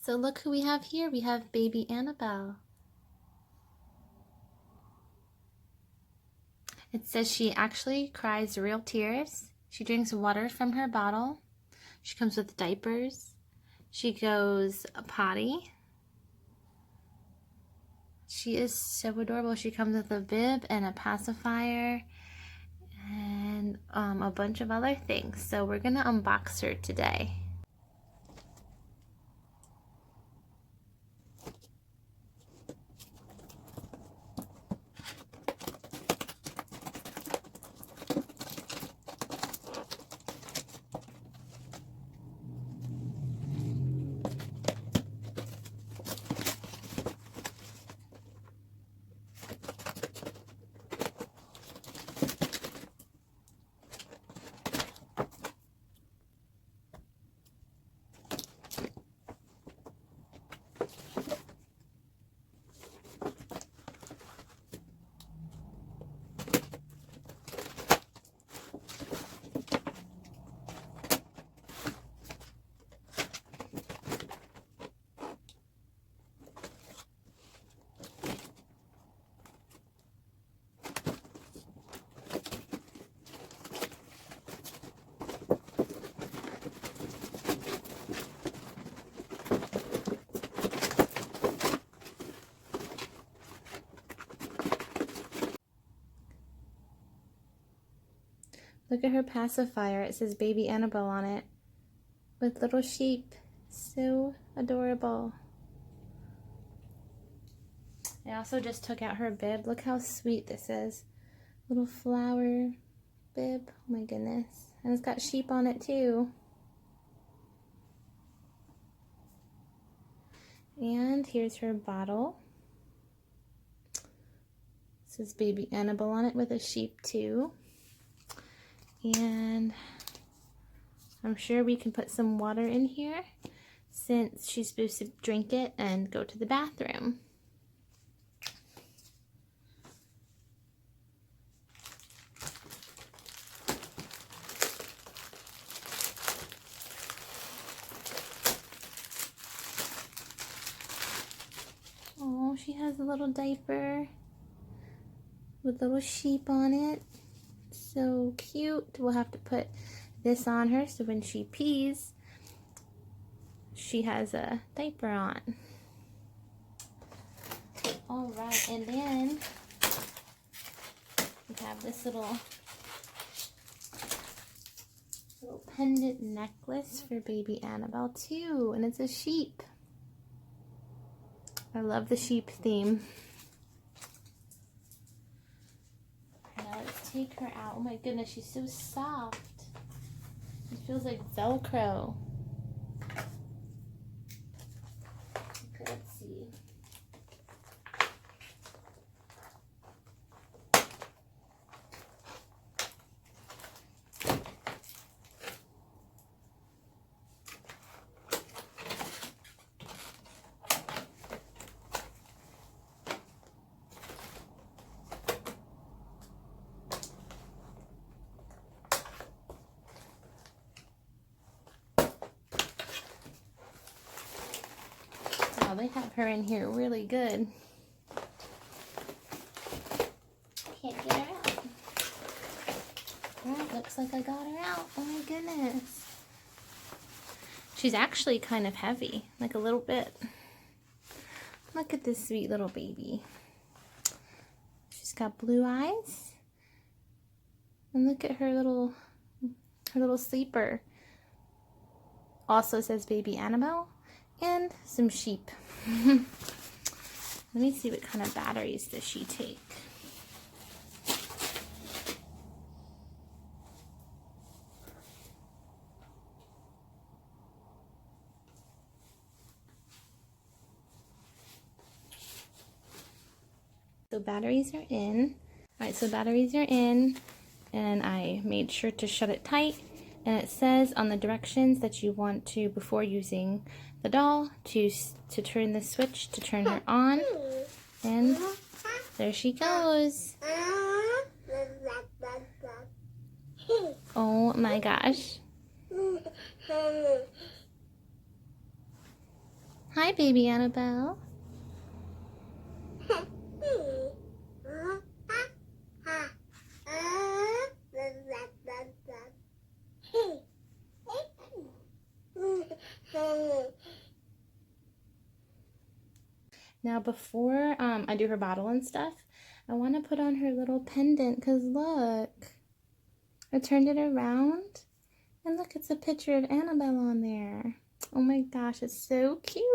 So look who we have here. We have baby Annebell. It says she actually cries real tears. She drinks water from her bottle. She comes with diapers. She goes potty. She is so adorable. She comes with a bib and a pacifier and a bunch of other things. So we're gonna unbox her today. Look at her pacifier. It says baby Annebell on it with little sheep. So adorable. I also just took out her bib. Look how sweet this is. Little flower bib. Oh my goodness. And it's got sheep on it too. And here's her bottle. It says baby Annebell on it with a sheep too. And I'm sure we can put some water in here since she's supposed to drink it and go to the bathroom. Oh, she has a little diaper with little sheep on it. So cute. We'll have to put this on her so when she pees, she has a diaper on. Alright, and then we have this little pendant necklace for baby Annebell too, and it's a sheep. I love the sheep theme. Now let's take her out. Oh my goodness, she's so soft. It feels like Velcro. Okay, let's see. Wow, they have her in here really good. Can't get her out. Alright, looks like I got her out. Oh my goodness. She's actually kind of heavy, like a little bit. Look at this sweet little baby. She's got blue eyes. And look at her little sleeper. Also says baby Annebell. And some sheep. Let me see what kind of batteries does she take. So batteries are in. Alright, so batteries are in, and I made sure to shut it tight. And it says on the directions that you want to, before using the doll, to turn the switch to turn her on. And there she goes. Oh my gosh. Hi, baby Annabelle. Now before I do her bottle and stuff, I want to put on her little pendant because look, I turned it around and look, it's a picture of Annabelle on there. Oh my gosh, it's so cute.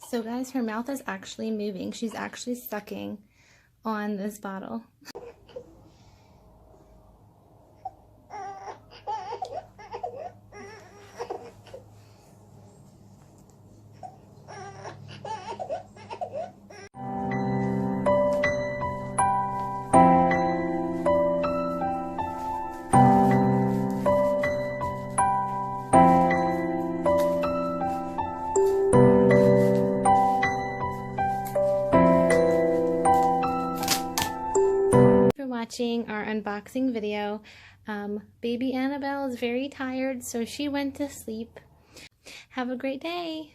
So guys, her mouth is actually moving. She's actually sucking on this bottle. Watching our unboxing video. Baby Annabelle is very tired, so she went to sleep. Have a great day.